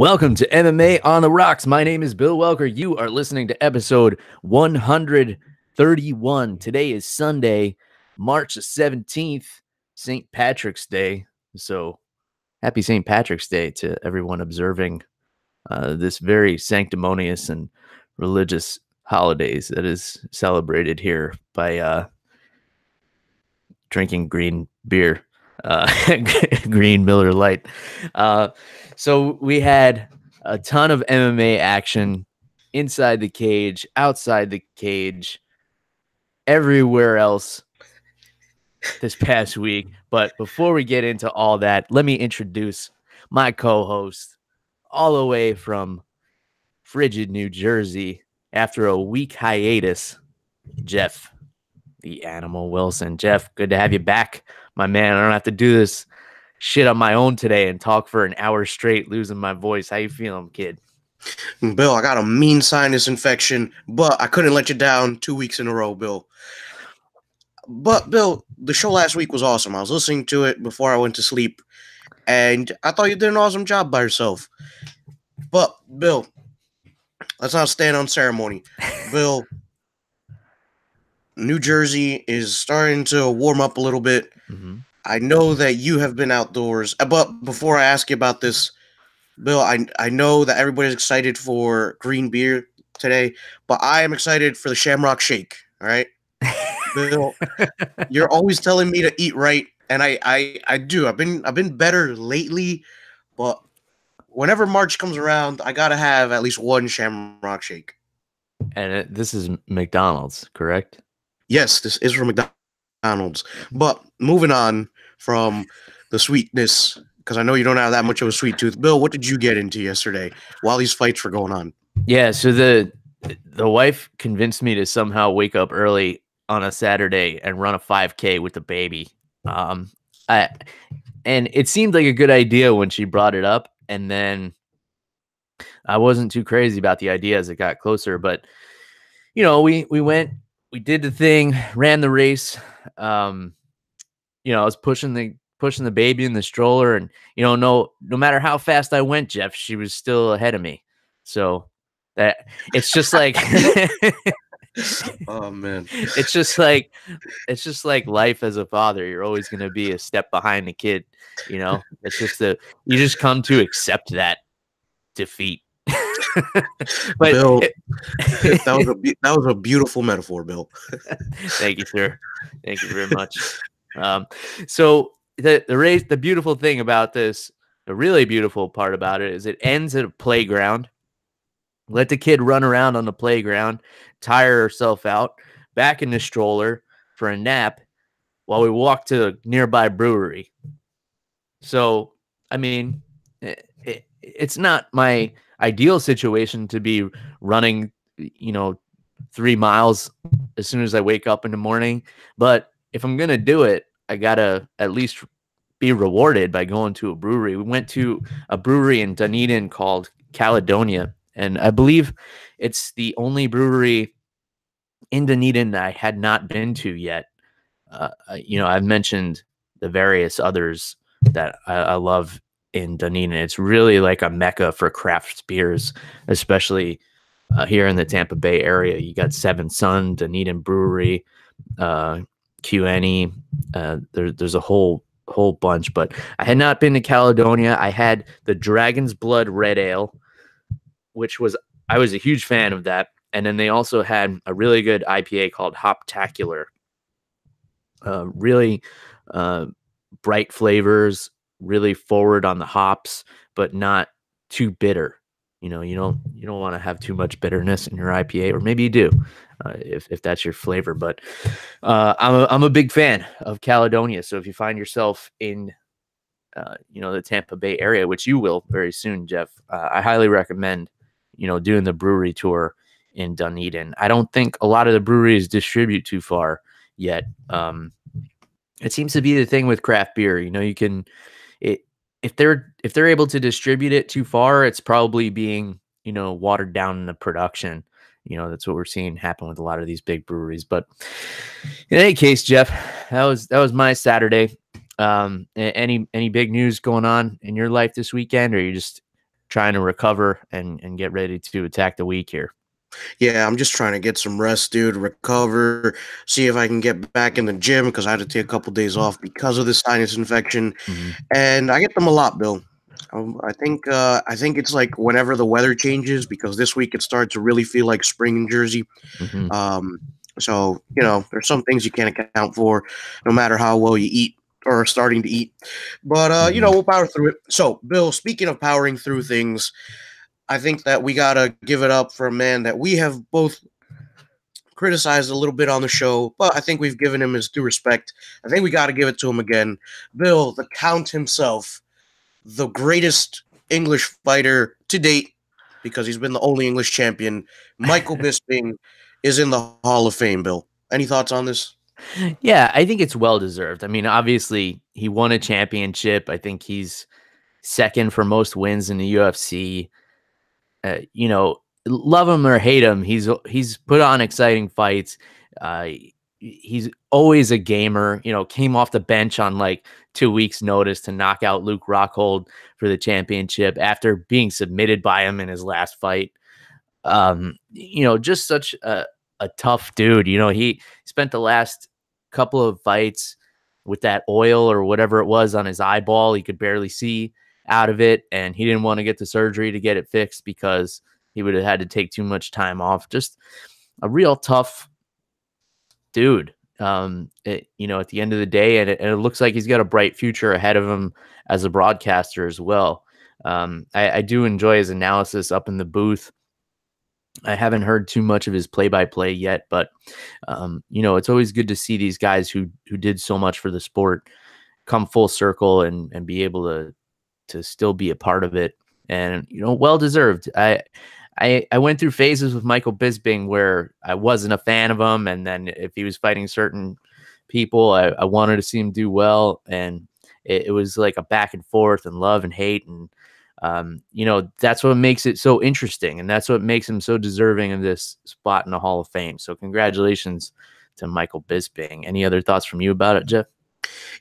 Welcome to MMA on the Rocks. My name is Bill Welker. You are listening to episode 131. Today is Sunday, March the 17th, St. Patrick's Day. So happy St. Patrick's Day to everyone observing this very sanctimonious and religious holidays that is celebrated here by drinking green beer, green Miller Lite. So we had a ton of MMA action inside the cage, outside the cage, everywhere else this past week. But before we get into all that, let me introduce my co-host all the way from frigid New Jersey after a week hiatus, Jeff, the Animal Wilson. Jeff, good to have you back, my man. I don't have to do this shit on my own today and talk for an hour straight, losing my voice. How you feeling, kid? Bill, I got a mean sinus infection, but I couldn't let you down 2 weeks in a row, Bill. But, Bill, the show last week was awesome. I was listening to it before I went to sleep, and I thought you did an awesome job by yourself. But, Bill, let's not stand on ceremony. Bill, New Jersey is starting to warm up a little bit. Mm-hmm. I know that you have been outdoors, but before I ask you about this, Bill, I know that everybody's excited for green beer today, but I am excited for the Shamrock Shake, all right? Bill, you're always telling me to eat right, and I do. I've been better lately, but whenever March comes around, I got to have at least one Shamrock Shake. And this is McDonald's, correct? Yes, this is from McDonald's. But moving on from the sweetness, because I know you don't have that much of a sweet tooth. Bill, what did you get into yesterday while these fights were going on? Yeah, so the wife convinced me to somehow wake up early on a Saturday and run a 5K with the baby. And it seemed like a good idea when she brought it up, and then I wasn't too crazy about the idea as it got closer. But you know, we went. We did the thing, ran the race. I was pushing the baby in the stroller, and no matter how fast I went, Jeff, she was still ahead of me. So that it's just like, oh man, it's just like life as a father. You're always going to be a step behind the kid. It's just you just come to accept that defeat. But Bill, that was a beautiful metaphor, Bill. Thank you, sir. Thank you very much. So the race, the beautiful thing about this, the really beautiful part about it is it ends at a playground. Let the kid run around on the playground, tire herself out, back in the stroller for a nap while we walk to a nearby brewery. So, I mean, it's not my ideal situation to be running, 3 miles as soon as I wake up in the morning. But if I'm going to do it, I got to at least be rewarded by going to a brewery. We went to a brewery in Dunedin called Caledonia, and I believe it's the only brewery in Dunedin that I had not been to yet. I've mentioned the various others that I love in Dunedin. It's really like a mecca for craft beers, especially here in the Tampa Bay area. You got Seven Sun, Dunedin Brewery, QNE. There's a whole bunch, but I had not been to Caledonia. I had the Dragon's Blood Red Ale, I was a huge fan of that. And then they also had a really good IPA called Hoptacular. Really bright flavors, really forward on the hops, but not too bitter. You don't want to have too much bitterness in your IPA, or maybe you do, if that's your flavor. But I'm a big fan of Caledonia. So if you find yourself in the Tampa Bay area, which you will very soon, Jeff, I highly recommend doing the brewery tour in Dunedin. I don't think a lot of the breweries distribute too far yet. It seems to be the thing with craft beer. You can. If they're able to distribute it too far, it's probably being, watered down in the production. That's what we're seeing happen with a lot of these big breweries. But in any case, Jeff, that was my Saturday. Any big news going on in your life this weekend, or are you just trying to recover and get ready to attack the week here. Yeah, I'm just trying to get some rest, dude, recover, see if I can get back in the gym because I had to take a couple days off because of this sinus infection, and I get them a lot, Bill. I think it's like whenever the weather changes because this week it started to really feel like spring in Jersey. Um, so there's some things you can't account for, no matter how well you eat or are starting to eat. But we'll power through it. So, Bill, speaking of powering through things, I think that we gotta give it up for a man that we have both criticized a little bit on the show, but I think we've given him his due respect. I think we gotta give it to him again. Bill, the Count himself, the greatest English fighter to date, because he's been the only English champion. Michael Bisping is in the Hall of Fame, Bill. Any thoughts on this? Yeah, I think it's well deserved. I mean, obviously, he won a championship. I think he's second for most wins in the UFC. Love him or hate him, he's put on exciting fights. He's always a gamer. Came off the bench on like 2 weeks' notice to knock out Luke Rockhold for the championship after being submitted by him in his last fight. Just such a tough dude. He spent the last couple of fights with that oil or whatever it was on his eyeball. He could barely see out of it, and he didn't want to get the surgery to get it fixed because he would have had to take too much time off. Just a real tough dude. At the end of the day, and it looks like he's got a bright future ahead of him as a broadcaster as well. I do enjoy his analysis up in the booth. I haven't heard too much of his play-by-play yet, but it's always good to see these guys who did so much for the sport come full circle and be able to still be a part of it. And well deserved. I went through phases with Michael Bisping where I wasn't a fan of him, and then if he was fighting certain people, I wanted to see him do well, and it was like a back and forth and love and hate, and that's what makes it so interesting, and that's what makes him so deserving of this spot in the Hall of Fame. So congratulations to Michael Bisping. Any other thoughts from you about it, Jeff?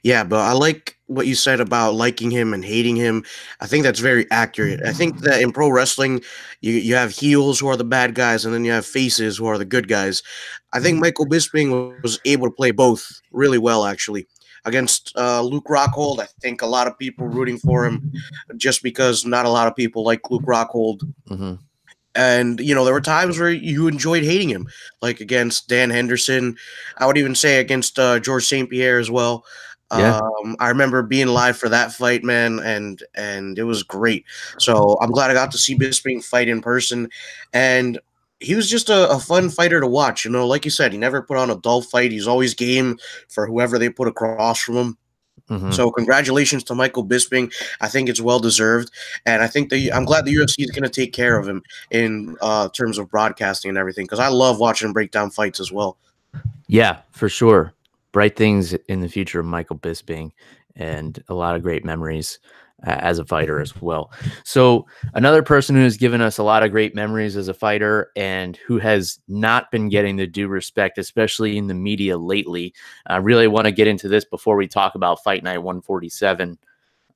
Yeah, but I like what you said about liking him and hating him. I think that's very accurate. I think that in pro wrestling, you have heels who are the bad guys, and then you have faces who are the good guys. I think Michael Bisping was able to play both really well, actually. Against Luke Rockhold, I think a lot of people rooting for him just because not a lot of people like Luke Rockhold. And, there were times where you enjoyed hating him, like against Dan Henderson. I would even say against George St. Pierre as well. Yeah. I remember being live for that fight, man, and it was great. So I'm glad I got to see Bisping fight in person. And he was just a fun fighter to watch. Like you said, he never put on a dull fight. He's always game for whoever they put across from him. So congratulations to Michael Bisping. I think it's well deserved, and I think I'm glad the UFC is going to take care of him in terms of broadcasting and everything, because I love watching him break down fights as well. Yeah, for sure. Bright things in the future of Michael Bisping, and a lot of great memories as a fighter as well. So another person who has given us a lot of great memories as a fighter and who has not been getting the due respect, especially in the media lately. I really want to get into this before we talk about Fight Night 147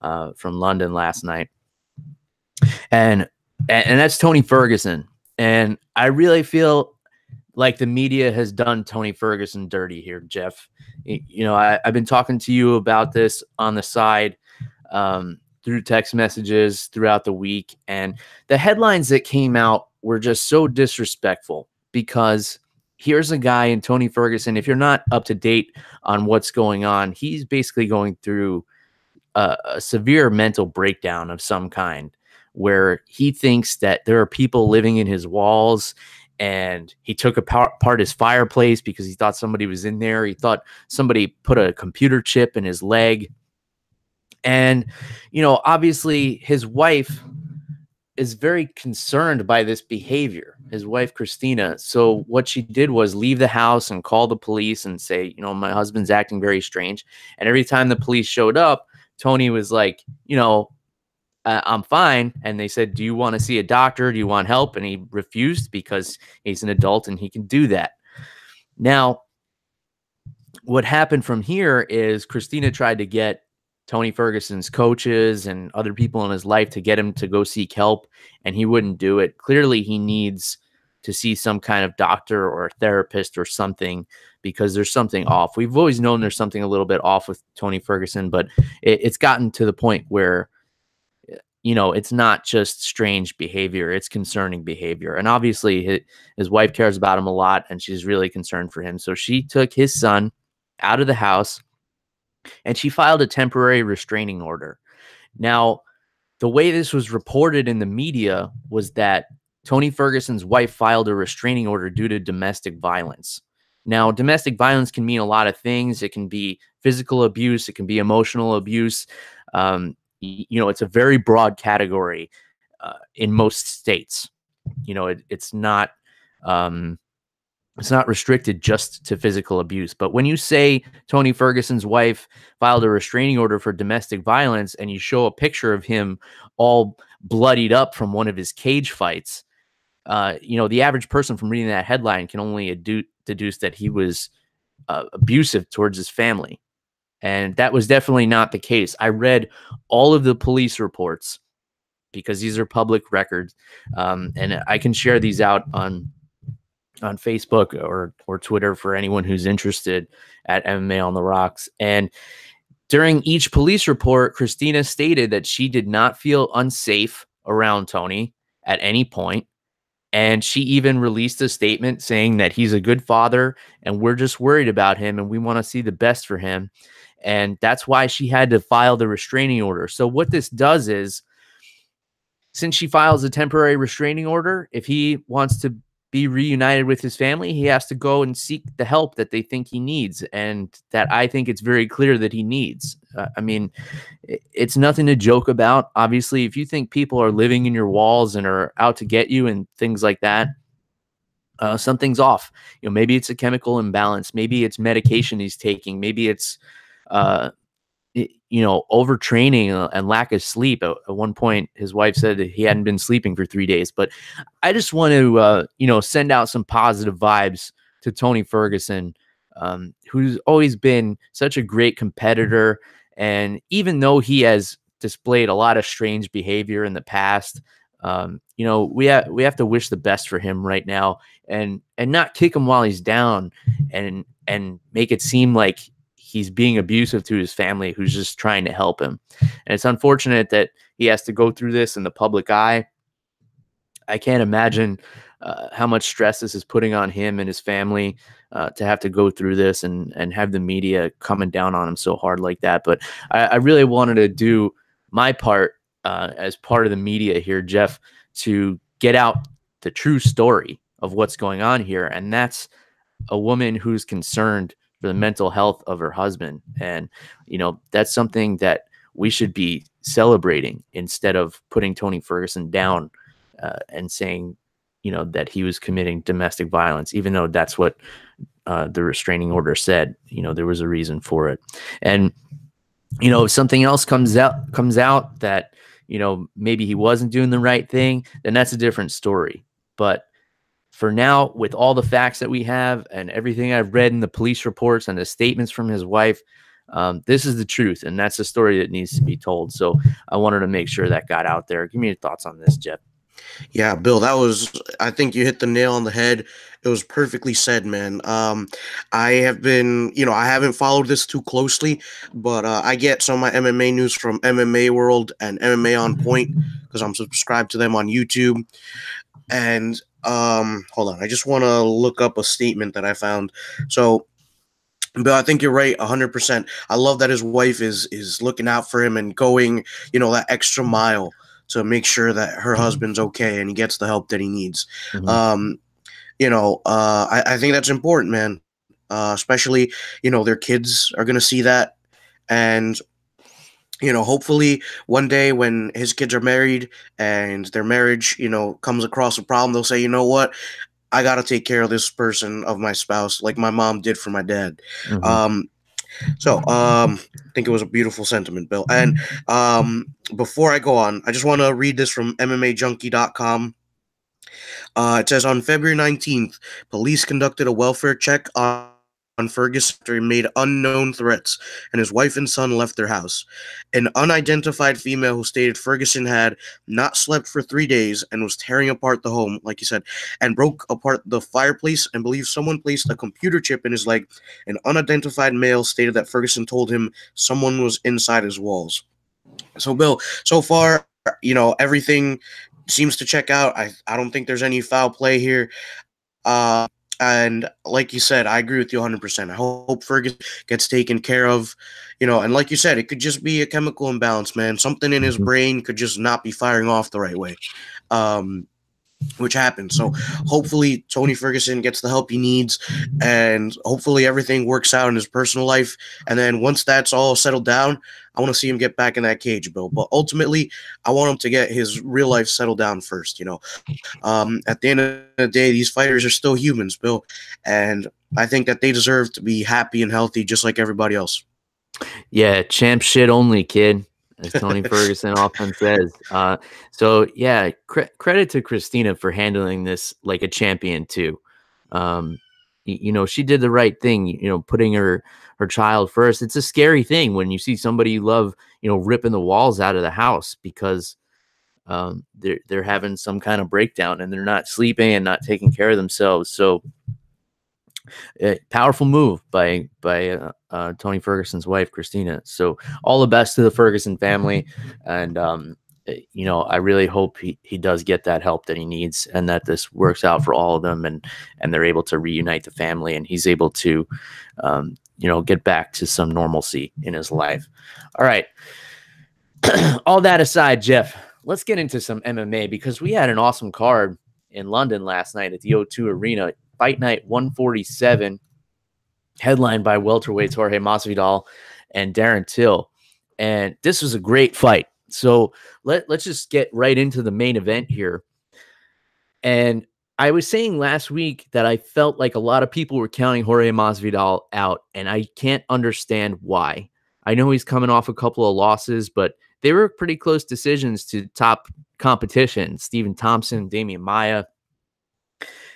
from London last night. And that's Tony Ferguson. And I really feel like the media has done Tony Ferguson dirty here, Jeff. I've been talking to you about this on the side through text messages throughout the week. And the headlines that came out were just so disrespectful, because here's a guy in Tony Ferguson. If you're not up to date on what's going on, he's basically going through a severe mental breakdown of some kind, where he thinks that there are people living in his walls, and he took apart his fireplace because he thought somebody was in there. He thought somebody put a computer chip in his leg. And, obviously his wife is very concerned by this behavior, his wife, Christina. So what she did was leave the house and call the police and say, my husband's acting very strange. And every time the police showed up, Tony was like, I'm fine. And they said, do you want to see a doctor? Do you want help? And he refused because he's an adult and he can do that. Now, what happened from here is Christina tried to get Tony Ferguson's coaches and other people in his life to get him to go seek help, and he wouldn't do it. Clearly, he needs to see some kind of doctor or therapist or something, because there's something off. We've always known there's something a little bit off with Tony Ferguson, but it's gotten to the point where, it's not just strange behavior, it's concerning behavior. And obviously his wife cares about him a lot, and she's really concerned for him. So she took his son out of the house and she filed a temporary restraining order. Now, the way this was reported in the media was that Tony Ferguson's wife filed a restraining order due to domestic violence. Now, domestic violence can mean a lot of things. It can be physical abuse. It can be emotional abuse. It's a very broad category in most states. It's not restricted just to physical abuse. But when you say Tony Ferguson's wife filed a restraining order for domestic violence and you show a picture of him all bloodied up from one of his cage fights, the average person from reading that headline can only deduce that he was abusive towards his family. And that was definitely not the case. I read all of the police reports because these are public records. And I can share these out on Facebook or Twitter for anyone who's interested at MMA on the Rocks. And during each police report, Christina stated that she did not feel unsafe around Tony at any point. And she even released a statement saying that he's a good father and we're just worried about him and we want to see the best for him. And that's why she had to file the restraining order. So what this does is, since she files a temporary restraining order, if he wants to be reunited with his family, he has to go and seek the help that they think he needs, and that I think it's very clear that he needs. It's nothing to joke about. Obviously, if you think people are living in your walls and are out to get you and things like that, something's off. Maybe it's a chemical imbalance. Maybe it's medication he's taking. Maybe it's overtraining and lack of sleep. At one point, his wife said that he hadn't been sleeping for 3 days. But I just want to, send out some positive vibes to Tony Ferguson, who's always been such a great competitor. And even though he has displayed a lot of strange behavior in the past, we have to wish the best for him right now, and not kick him while he's down, and make it seem like he's being abusive to his family, who's just trying to help him. And it's unfortunate that he has to go through this in the public eye. I can't imagine how much stress this is putting on him and his family to have to go through this and have the media coming down on him so hard like that. But I really wanted to do my part as part of the media here, Jeff, to get out the true story of what's going on here. And that's a woman who's concerned for the mental health of her husband. And, that's something that we should be celebrating instead of putting Tony Ferguson down and saying, that he was committing domestic violence, even though that's what the restraining order said. There was a reason for it. And, if something else comes out that, maybe he wasn't doing the right thing, then that's a different story. But for now, with all the facts that we have and everything I've read in the police reports and the statements from his wife, this is the truth, and that's the story that needs to be told. So I wanted to make sure that got out there. Give me your thoughts on this, Jeff. Yeah, Bill, I think you hit the nail on the head. It was perfectly said, man. I haven't followed this too closely, but I get some of my MMA news from MMA World and MMA On Point because I'm subscribed to them on YouTube. And hold on, I just want to look up a statement that I found. So, Bill, I think you're right, 100%. I love that his wife is looking out for him and going, that extra mile to make sure that her husband's okay and he gets the help that he needs. Mm-hmm. I think that's important, man. Especially, their kids are going to see that. And, hopefully one day when his kids are married and their marriage, comes across a problem, they'll say, you know what? I got to take care of this person, of my spouse, like my mom did for my dad. Mm-hmm. I think it was a beautiful sentiment, Bill. And before I go on, I just want to read this from MMAJunkie.com. It says, on February 19th, police conducted a welfare check on Ferguson after he made unknown threats, and his wife and son left their house. An unidentified female who stated Ferguson had not slept for 3 days and was tearing apart the home, like you said, and broke apart the fireplace and believes someone placed a computer chip in his leg. An unidentified male stated that Ferguson told him someone was inside his walls. So, Bill, so far, everything seems to check out. I don't think there's any foul play here. And like you said, I agree with you 100%. I hope Ferguson gets taken care of, and like you said, it could just be a chemical imbalance, man. Something in his brain could just not be firing off the right way, which happens. So hopefully Tony Ferguson gets the help he needs, and hopefully everything works out in his personal life. And then once that's all settled down, I want to see him get back in that cage, Bill. But ultimately, I want him to get his real life settled down first, At the end of the day, these fighters are still humans, Bill, and I think that they deserve to be happy and healthy just like everybody else. Yeah, champ shit only, kid, as Tony Ferguson often says. So, yeah, credit to Christina for handling this like a champion, too. She did the right thing, putting her child first. It's a scary thing when you see somebody you love, ripping the walls out of the house because they're having some kind of breakdown and they're not sleeping and not taking care of themselves. So powerful move by Tony Ferguson's wife, Christina. So all the best to the Ferguson family. And, I really hope he does get that help that he needs and that this works out for all of them and they're able to reunite the family and he's able to, get back to some normalcy in his life. All right. All that aside, Jeff, let's get into some MMA because we had an awesome card in London last night at the O2 Arena. Fight Night 147, headlined by welterweights Jorge Masvidal and Darren Till. And this was a great fight. So let's just get right into the main event here. And I was saying last week that I felt like a lot of people were counting Jorge Masvidal out, and I can't understand why. I know he's coming off a couple of losses, but they were pretty close decisions to top competition, Stephen Thompson, Damian Maia.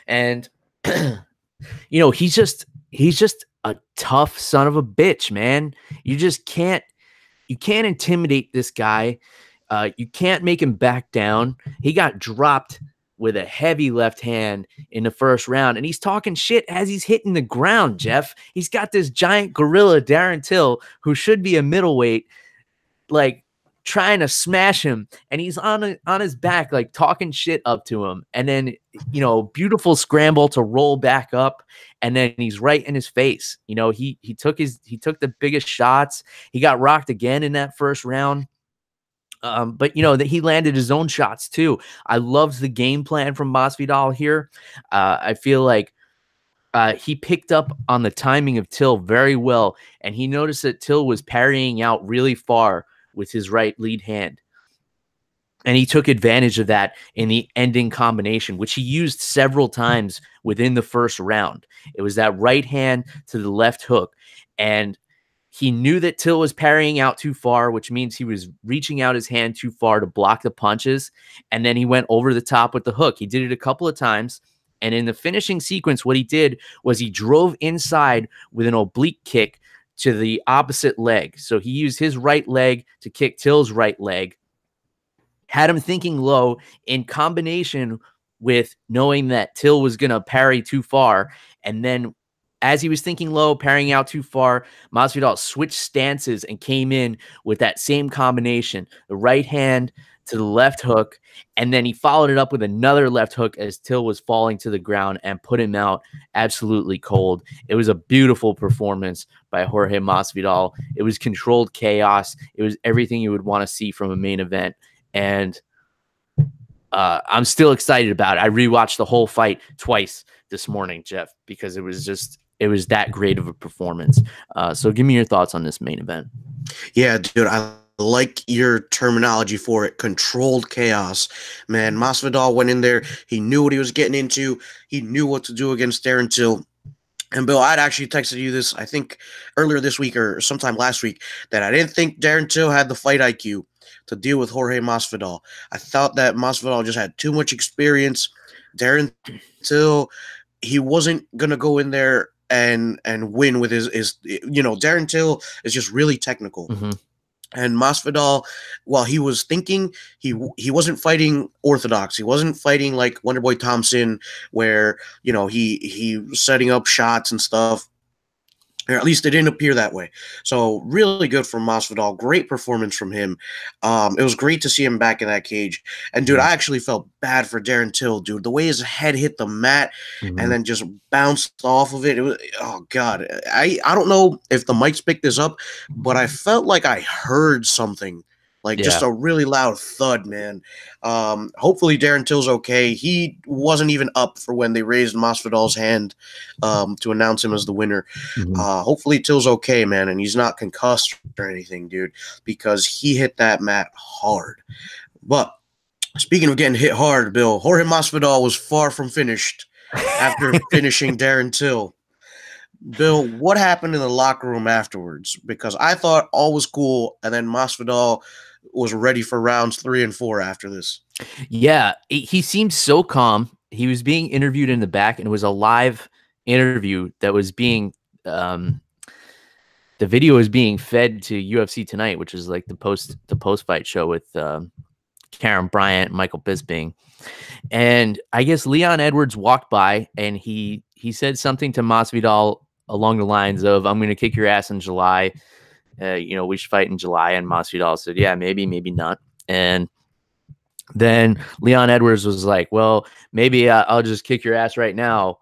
And he's just a tough son of a bitch, man. You can't intimidate this guy. You can't make him back down. He got dropped with a heavy left hand in the first round, and he's talking shit as he's hitting the ground, Jeff. He's got this giant gorilla, Darren Till, who should be a middleweight, like trying to smash him, and he's on his back, like talking shit up to him. And then, beautiful scramble to roll back up, and then he's right in his face. He took the biggest shots. He got rocked again in that first round. But that he landed his own shots too. I loved the game plan from Masvidal here. I feel like he picked up on the timing of Till very well, and he noticed that Till was parrying out really far with his right lead hand. And he took advantage of that in the ending combination, which he used several times within the first round. It was that right hand to the left hook. And he knew that Till was parrying out too far, which means he was reaching out his hand too far to block the punches. And then he went over the top with the hook. He did it a couple of times. And in the finishing sequence, what he did was he drove inside with an oblique kick to the opposite leg. So he used his right leg to kick Till's right leg, had him thinking low in combination with knowing that Till was going to parry too far. And then as he was thinking low, parrying out too far, Masvidal switched stances and came in with that same combination, the right hand to the left hook, and then he followed it up with another left hook as Till was falling to the ground and put him out absolutely cold. It was a beautiful performance by Jorge Masvidal. It was controlled chaos. It was everything you would want to see from a main event, and I'm still excited about it. I rewatched the whole fight twice this morning, Jeff, because it was that great of a performance. So give me your thoughts on this main event. Yeah, dude, I like your terminology for it. Controlled chaos. Man, Masvidal went in there. He knew what he was getting into. He knew what to do against Darren Till. And Bill, I'd actually texted you this, I think, earlier this week or sometime last week, that I didn't think Darren Till had the fight IQ to deal with Jorge Masvidal. I thought that Masvidal just had too much experience. Darren Till, he wasn't going to go in there and win with his Darren Till is just really technical. And Masvidal, while he was thinking, he wasn't fighting orthodox. He wasn't fighting like Wonderboy Thompson, where he was setting up shots and stuff. Or at least it didn't appear that way. So really good from Masvidal. Great performance from him. It was great to see him back in that cage. And dude, I actually felt bad for Darren Till, dude. The way his head hit the mat and then just bounced off of it. It was, oh god. I don't know if the mics picked this up, but I felt like I heard something. Like just a really loud thud, man. Hopefully Darren Till's okay. He wasn't even up for when they raised Masvidal's hand to announce him as the winner. Hopefully Till's okay, man, and he's not concussed or anything, dude, because he hit that mat hard. But speaking of getting hit hard, Bill, Jorge Masvidal was far from finished after finishing Darren Till. Bill, what happened in the locker room afterwards? Because I thought all was cool, and then Masvidal was ready for rounds 3 and 4 after this. Yeah, he seemed so calm. He was being interviewed in the back, and it was a live interview that was being the video was being fed to UFC Tonight, which is like the post fight show with Karen Bryant, Michael Bisping. And I guess Leon Edwards walked by and he said something to Masvidal along the lines of, "I'm going to kick your ass in July. We should fight in July." And Masvidal said, "Yeah, maybe not." And then Leon Edwards was like, "Well, maybe I'll just kick your ass right now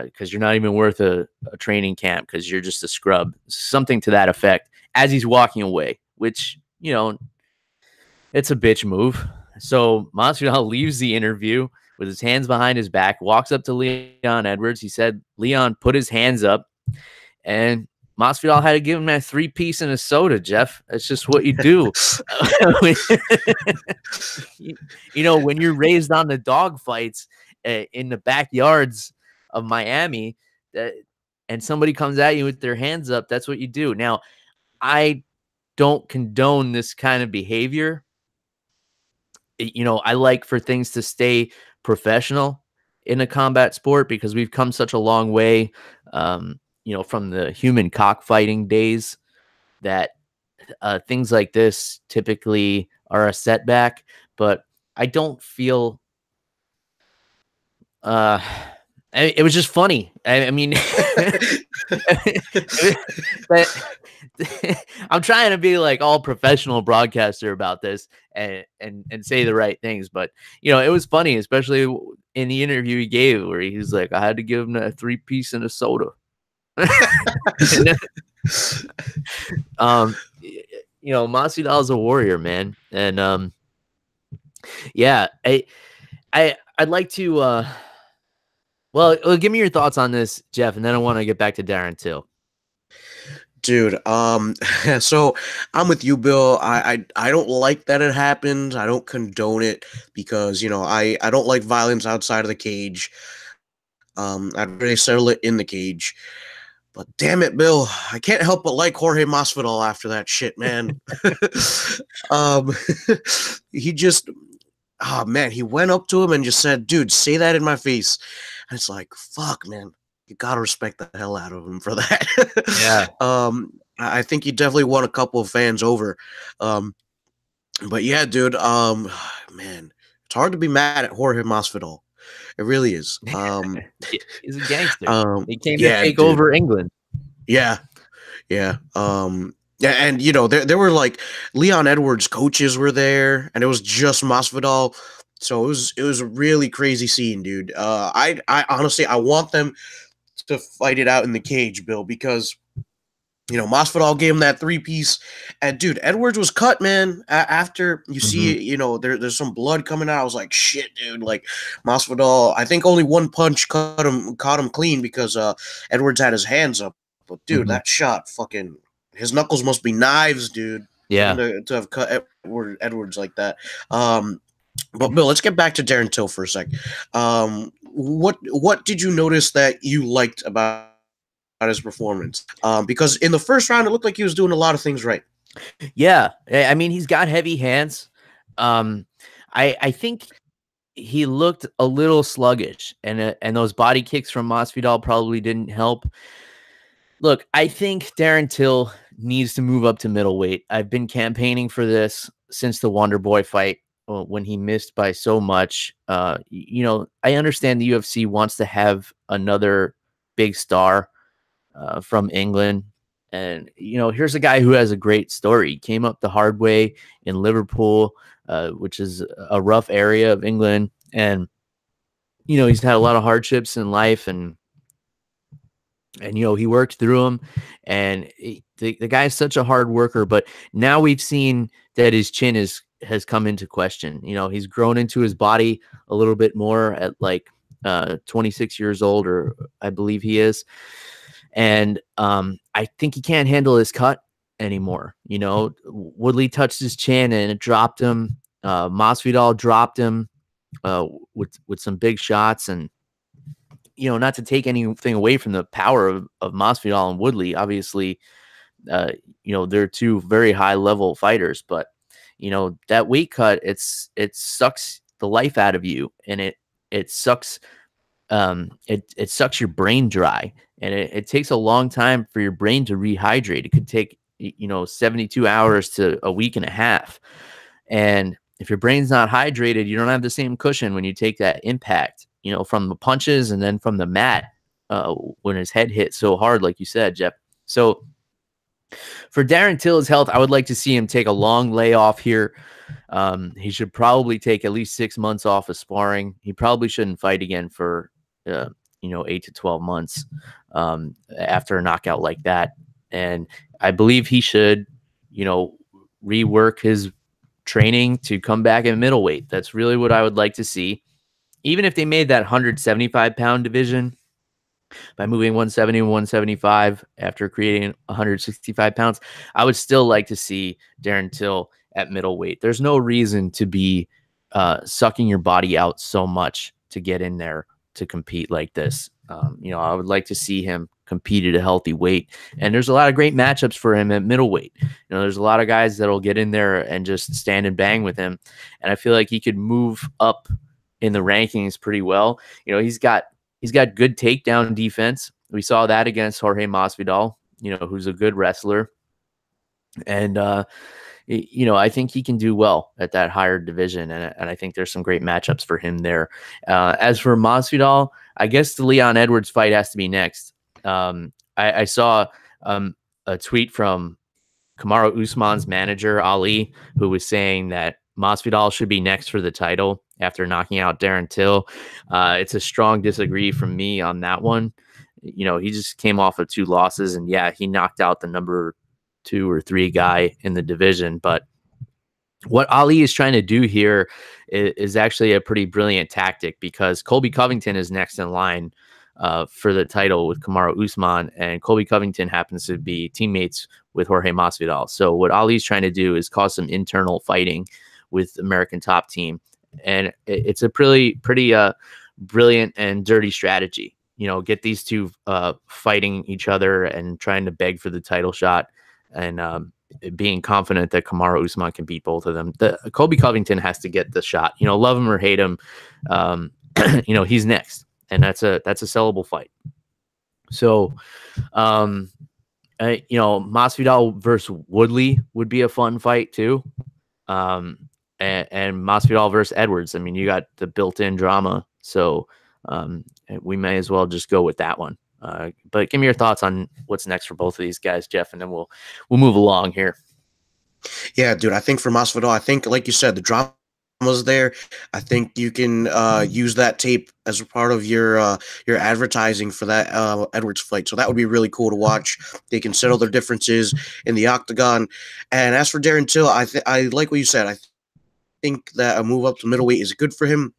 because you're not even worth a training camp because you're just a scrub." Something to that effect as he's walking away, which, it's a bitch move. So Masvidal leaves the interview with his hands behind his back, walks up to Leon Edwards. He said, Leon put his hands up, and Masvidal had to give him that 3-piece and a soda, Jeff. That's just what you do. When you're raised on the dog fights in the backyards of Miami, and somebody comes at you with their hands up, that's what you do. Now, I don't condone this kind of behavior. I like for things to stay professional in a combat sport because we've come such a long way, from the human cockfighting days, that things like this typically are a setback. But I don't feel it was just funny. I mean, I'm trying to be like all professional broadcaster about this and say the right things, but it was funny, especially in the interview he gave where he was like, I had to give him a 3-piece and a soda. Masvidal's a warrior, man, and I'd like to well, give me your thoughts on this, Jeff, and then I want to get back to Darren Till. Dude, so I'm with you, Bill. I don't like that it happened. I don't condone it because, I don't like violence outside of the cage. I'd really settle it in the cage. But damn it, Bill, I can't help but like Jorge Masvidal after that shit, man. He just, oh man, he went up to him and just said, dude, say that in my face. And it's like, fuck, man. You gotta respect the hell out of him for that. Yeah. I think he definitely won a couple of fans over. But yeah, dude, man, it's hard to be mad at Jorge Masvidal. It really is. He's a gangster. He came to take dude. over England. Yeah. Yeah. And there were like Leon Edwards coaches were there, and it was just Masvidal. So it was a really crazy scene, dude. I honestly I want them to fight it out in the cage, Bill, because Masvidal gave him that 3-piece, and dude, Edwards was cut, man. After you see, there's some blood coming out. I was like, shit, dude. Like Masvidal, I think only one punch caught him clean because Edwards had his hands up. But dude, that shot, fucking, his knuckles must be knives, dude. Yeah, to have cut Edwards like that. But Bill, let's get back to Darren Till for a sec. What did you notice that you liked about his performance? Because in the first round, it looked like he was doing a lot of things right. Yeah, I mean, he's got heavy hands. I think he looked a little sluggish, and those body kicks from Masvidal probably didn't help. Look, I think Darren Till needs to move up to middleweight. I've been campaigning for this since the Wonder Boy fight when he missed by so much. I understand the UFC wants to have another big star from England. And, here's a guy who has a great story. He came up the hard way in Liverpool, which is a rough area of England. And, he's had a lot of hardships in life, and he worked through them, and the guy's such a hard worker. But now we've seen that his chin has come into question. He's grown into his body a little bit more at like 26 years old, or I believe he is. And I think he can't handle his cut anymore. Woodley touched his chin and it dropped him. Masvidal dropped him with some big shots. And not to take anything away from the power of Masvidal and Woodley. Obviously, they're two very high level fighters, but that weight cut, it sucks the life out of you, and it sucks. It sucks your brain dry, and it takes a long time for your brain to rehydrate. It could take 72 hours to a week and a half. And if your brain's not hydrated, you don't have the same cushion when you take that impact, from the punches and then from the mat when his head hit so hard, like you said, Jeff. So for Darren Till's health, I would like to see him take a long layoff here. He should probably take at least 6 months off of sparring. He probably shouldn't fight again for 8 to 12 months after a knockout like that. And I believe he should, rework his training to come back at middleweight. That's really what I would like to see. Even if they made that 175-pound division by moving 170 and 175 after creating 165 pounds, I would still like to see Darren Till at middleweight. There's no reason to be sucking your body out so much to get in there to compete like this. I would like to see him compete at a healthy weight. And there's a lot of great matchups for him at middleweight. There's a lot of guys that'll get in there and just stand and bang with him. And I feel like he could move up in the rankings pretty well. He's got good takedown defense. We saw that against Jorge Masvidal, who's a good wrestler. And, I think he can do well at that higher division. And I think there's some great matchups for him there. As for Masvidal, I guess the Leon Edwards fight has to be next. I saw a tweet from Kamaru Usman's manager, Ali, who was saying that Masvidal should be next for the title after knocking out Darren Till. It's a strong disagree from me on that one. He just came off of 2 losses, and yeah, he knocked out the number 2 or 3 guy in the division. But what Ali is trying to do here is actually a pretty brilliant tactic, because Colby Covington is next in line for the title with Kamaru Usman, and Colby Covington happens to be teammates with Jorge Masvidal. So what Ali's trying to do is cause some internal fighting with American Top Team, and it's a pretty brilliant and dirty strategy. Get these two fighting each other and trying to beg for the title shot, and being confident that Kamaru Usman can beat both of them. Colby Covington has to get the shot. Love him or hate him, he's next, and that's a sellable fight. So, Masvidal versus Woodley would be a fun fight too. And Masvidal versus Edwards. I mean, you got the built-in drama, so we may as well just go with that one. But give me your thoughts on what's next for both of these guys, Jeff, and then we'll move along here. Yeah, dude. I think for Masvidal, I think, like you said, the drama's there. I think you can use that tape as a part of your advertising for that Edwards fight. So that would be really cool to watch. They can settle their differences in the octagon. And as for Darren Till, I like what you said. I think that a move up to middleweight is good for him.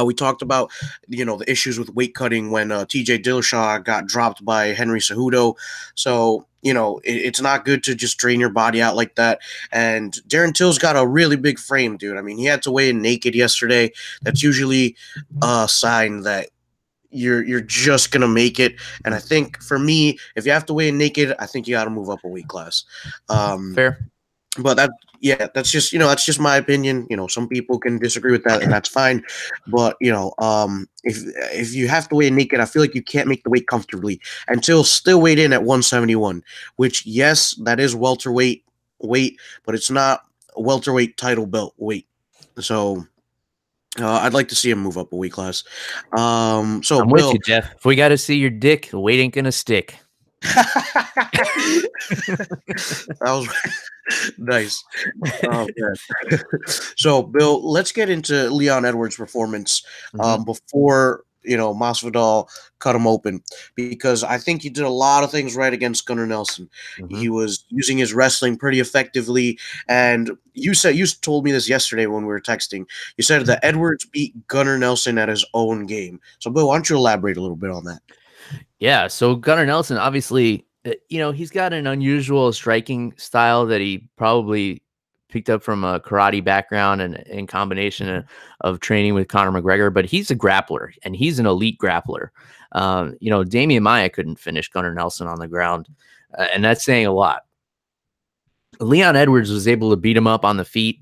We talked about, the issues with weight cutting when TJ Dillashaw got dropped by Henry Cejudo. So, it's not good to just drain your body out like that. And Darren Till's got a really big frame, dude. I mean, he had to weigh in naked yesterday. That's usually a sign that you're just going to make it. And I think for me, if you have to weigh in naked, I think you got to move up a weight class. Fair. But that's just that's just my opinion. Some people can disagree with that, and that's fine. But if you have to weigh naked, I feel like you can't make the weight comfortably until still weighed in at 171, which yes, that is welterweight weight, but it's not a welterweight title belt weight. So I'd like to see him move up a weight class. So I'm with Bill, you, Jeff. If we got to see your dick, the weight ain't gonna stick. that was nice. Oh, man. So, Bill, let's get into Leon Edwards' performance before Masvidal cut him open, because I think he did a lot of things right against Gunnar Nelson. He was using his wrestling pretty effectively, and you told me this yesterday when we were texting. You said that Edwards beat Gunnar Nelson at his own game. So, Bill, why don't you elaborate a little bit on that? Yeah, so Gunnar Nelson, obviously, he's got an unusual striking style that he probably picked up from a karate background and in combination of training with Conor McGregor, but he's a grappler and he's an elite grappler. Damian Maia couldn't finish Gunnar Nelson on the ground, and that's saying a lot. Leon Edwards was able to beat him up on the feet.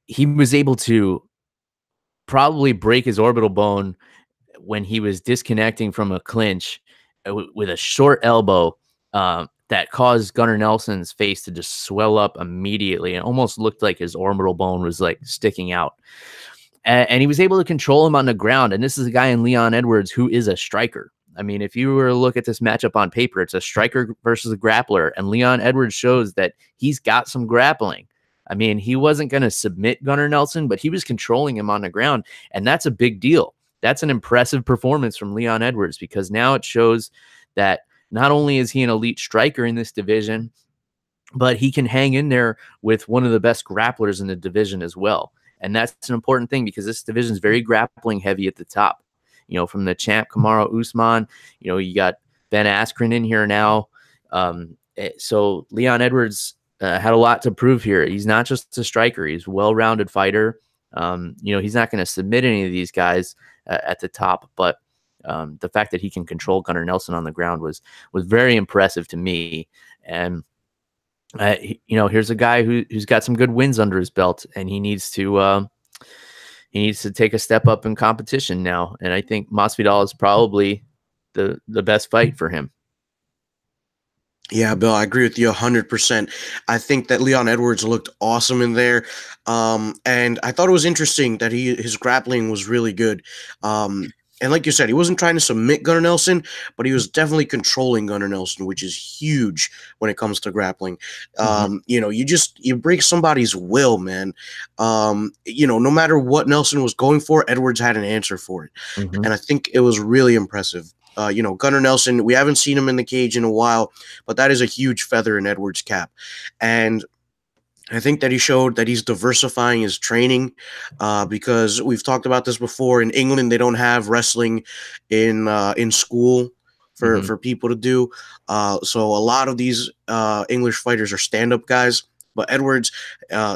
He was able to probably break his orbital bone when he was disconnecting from a clinch with a short elbow that caused Gunnar Nelson's face to just swell up immediately. It almost looked like his orbital bone was like sticking out. And he was able to control him on the ground. And this is a guy in Leon Edwards who is a striker. I mean, if you were to look at this matchup on paper, it's a striker versus a grappler. And Leon Edwards shows that he's got some grappling. I mean, he wasn't going to submit Gunnar Nelson, but he was controlling him on the ground. And that's a big deal. That's an impressive performance from Leon Edwards, because now it shows that not only is he an elite striker in this division, but he can hang in there with one of the best grapplers in the division as well. And that's an important thing, because this division is very grappling heavy at the top. From the champ Kamaru Usman, you got Ben Askren in here now. So Leon Edwards had a lot to prove here. He's not just a striker. He's a well-rounded fighter. He's not going to submit any of these guys at the top, but the fact that he can control Gunnar Nelson on the ground was very impressive to me. And here's a guy who's got some good wins under his belt, and he needs to take a step up in competition now. And I think Masvidal is probably the best fight for him. Yeah, Bill, I agree with you 100%. I think that Leon Edwards looked awesome in there. And I thought it was interesting that his grappling was really good. And like you said, he wasn't trying to submit Gunnar Nelson, but he was definitely controlling Gunnar Nelson, which is huge when it comes to grappling. You break somebody's will, man. No matter what Nelson was going for, Edwards had an answer for it. And I think it was really impressive. Gunnar Nelson, we haven't seen him in the cage in a while, but that is a huge feather in Edwards' cap. And I think that he showed that he's diversifying his training, because we've talked about this before. In England, they don't have wrestling in school for people to do. So a lot of these English fighters are stand-up guys. But Edwards,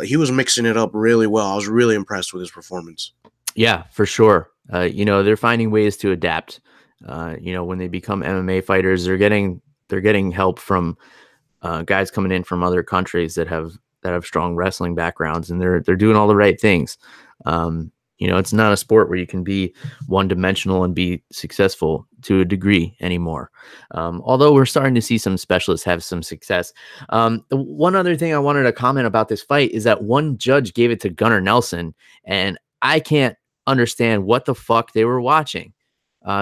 he was mixing it up really well. I was really impressed with his performance. Yeah, for sure. They're finding ways to adapt. When they become MMA fighters, they're getting help from guys coming in from other countries that have strong wrestling backgrounds, and they're doing all the right things. It's not a sport where you can be one-dimensional and be successful to a degree anymore. Although we're starting to see some specialists have some success. One other thing I wanted to comment about this fight is that one judge gave it to Gunnar Nelson, and I can't understand what the fuck they were watching.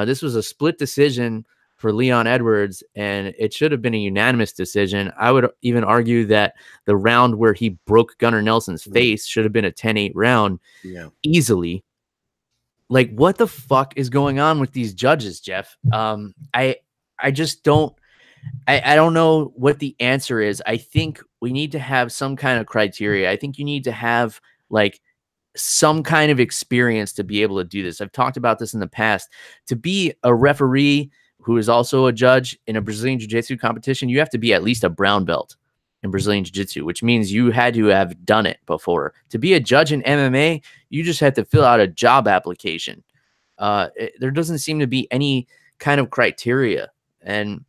This was a split decision for Leon Edwards, and it should have been a unanimous decision. I would even argue that the round where he broke Gunnar Nelson's face should have been a 10-8 round easily. Like, what the fuck is going on with these judges, Jeff? I just don't I don't know what the answer is. I think we need to have some kind of criteria. I think you need to have like some kind of experience to be able to do this. I've talked about this in the past. To be a referee who is also a judge in a Brazilian Jiu-Jitsu competition, you have to be at least a brown belt in Brazilian Jiu-Jitsu, which means you had to have done it before. To be a judge in MMA, you just had to fill out a job application. There doesn't seem to be any kind of criteria. And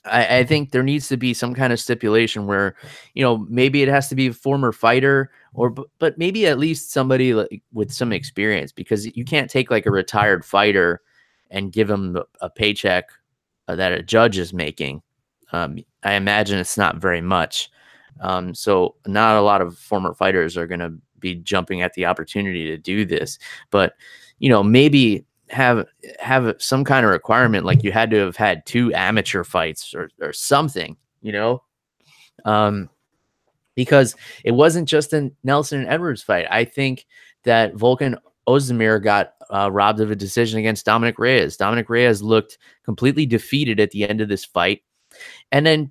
I think there needs to be some kind of stipulation where, maybe it has to be a former fighter but maybe at least somebody like with some experience, because you can't take like a retired fighter and give him a paycheck that a judge is making. I imagine it's not very much. So not a lot of former fighters are going to be jumping at the opportunity to do this, but maybe have some kind of requirement, like you had to have had 2 amateur fights or something, because it wasn't just a Nelson and Edwards fight. I think that Volkan Ozdemir got robbed of a decision against Dominic Reyes. Dominic Reyes looked completely defeated at the end of this fight. And then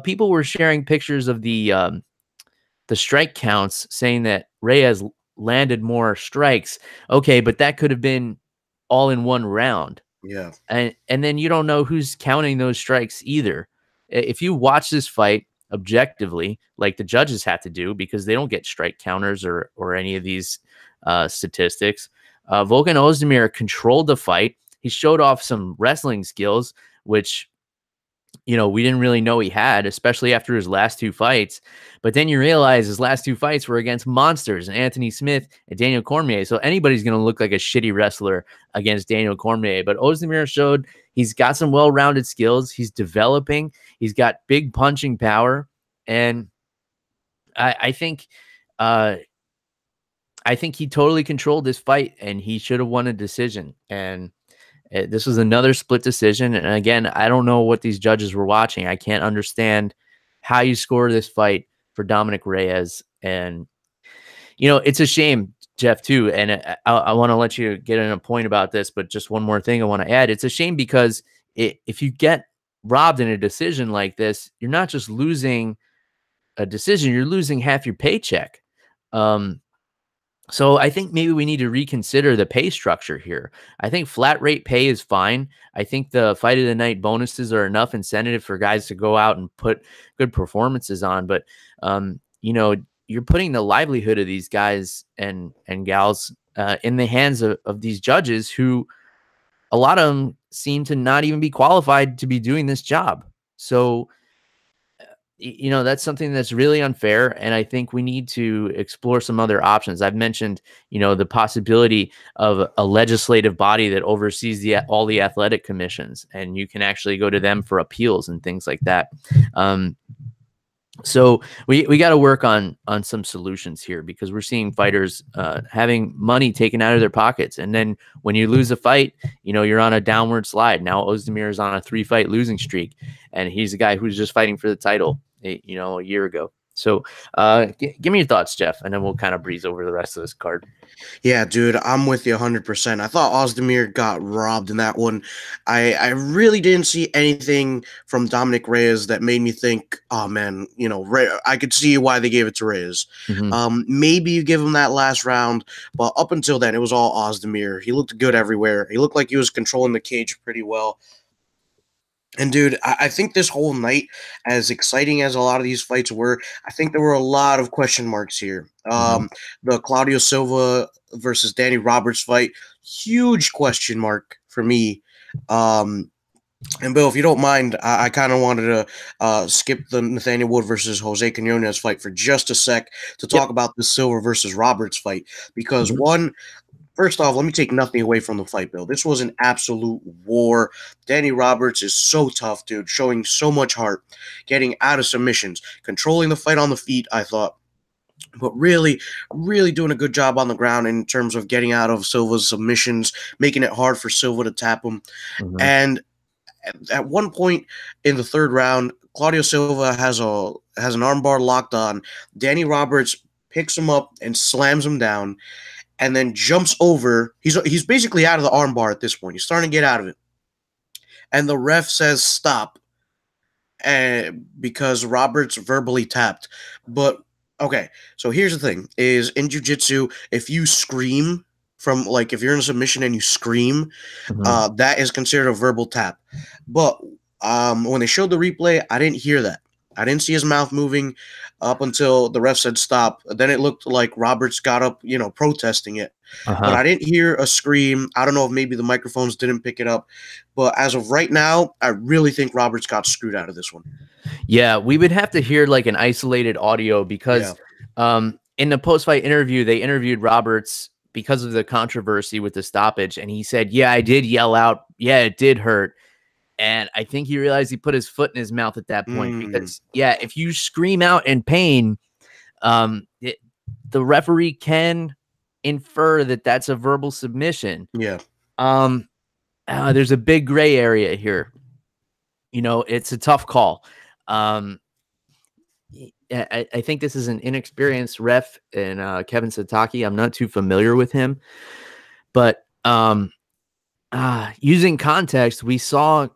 people were sharing pictures of the strike counts, saying that Reyes landed more strikes. Okay, but that could have been all in one round. Yeah. And then you don't know who's counting those strikes either. If you watch this fight objectively, like the judges have to do, because they don't get strike counters or any of these statistics, Volkan Ozdemir controlled the fight. He showed off some wrestling skills, which we didn't really know he had, especially after his last 2 fights. But then you realize his last 2 fights were against monsters, and Anthony Smith and Daniel Cormier. So anybody's going to look like a shitty wrestler against Daniel Cormier. But Ozdemir showed he's got some well-rounded skills. He's developing. He's got big punching power. And I think he totally controlled this fight, and he should have won a decision. And this was another split decision. And again, I don't know what these judges were watching. I can't understand how you score this fight for Dominic Reyes. And, it's a shame, Jeff, too. And I want to let you get in a point about this, but just one more thing I want to add. It's a shame because if you get robbed in a decision like this, you're not just losing a decision, you're losing half your paycheck. So I think maybe we need to reconsider the pay structure here. I think flat rate pay is fine. I think the fight of the night bonuses are enough incentive for guys to go out and put good performances on. But, you're putting the livelihood of these guys and gals in the hands of these judges, who a lot of them seem to not even be qualified to be doing this job. So, that's something that's really unfair. And I think we need to explore some other options. I've mentioned, the possibility of a legislative body that oversees all the athletic commissions, and you can actually go to them for appeals and things like that. So we got to work on some solutions here, because we're seeing fighters having money taken out of their pockets. And then when you lose a fight, you're on a downward slide. Now Ozdemir is on a 3-fight losing streak, and he's a guy who's just fighting for the title, a year ago. So give me your thoughts, Jeff, and then we'll kind of breeze over the rest of this card. Yeah, dude, I'm with you 100%. I thought Ozdemir got robbed in that one. I really didn't see anything from Dominic Reyes that made me think, oh, man, I could see why they gave it to Reyes. Mm-hmm. Maybe you give him that last round, but up until then, it was all Ozdemir. He looked good everywhere. He looked like he was controlling the cage pretty well. And, dude, I think this whole night, as exciting as a lot of these fights were, I think there were a lot of question marks here. The Claudio Silva versus Danny Roberts fight, huge question mark for me. And, Bill, if you don't mind, I kind of wanted to skip the Nathaniel Wood versus Jose Quinones fight for just a sec to talk about the Silva versus Roberts fight. Because, first off, let me take nothing away from the fight, Bill. This was an absolute war. Danny Roberts is so tough, dude, showing so much heart, getting out of submissions, controlling the fight on the feet, I thought. But really, really doing a good job on the ground in terms of getting out of Silva's submissions, making it hard for Silva to tap him. And at one point in the third round, Claudio Silva has an armbar locked on. Danny Roberts picks him up and slams him down, and then jumps over. He's basically out of the armbar at this point. He's starting to get out of it. And the ref says stop, because Roberts verbally tapped. But, okay, so here's the thing, is in jiu-jitsu, if you scream if you're in a submission and you scream, that is considered a verbal tap. But when they showed the replay, I didn't hear that. I didn't see his mouth moving up until the ref said stop. Then it looked like Roberts got up, protesting it. But I didn't hear a scream. I don't know if maybe the microphones didn't pick it up. But as of right now, I really think Roberts got screwed out of this one. Yeah, we would have to hear like an isolated audio because in the post-fight interview, they interviewed Roberts because of the controversy with the stoppage. And he said, yeah, I did yell out. Yeah, it did hurt. And I think he realized he put his foot in his mouth at that point because, yeah, if you scream out in pain, the referee can infer that that's a verbal submission. Yeah. There's a big gray area here. It's a tough call. I think this is an inexperienced ref in Kevin Satake. I'm not too familiar with him, but using context, we saw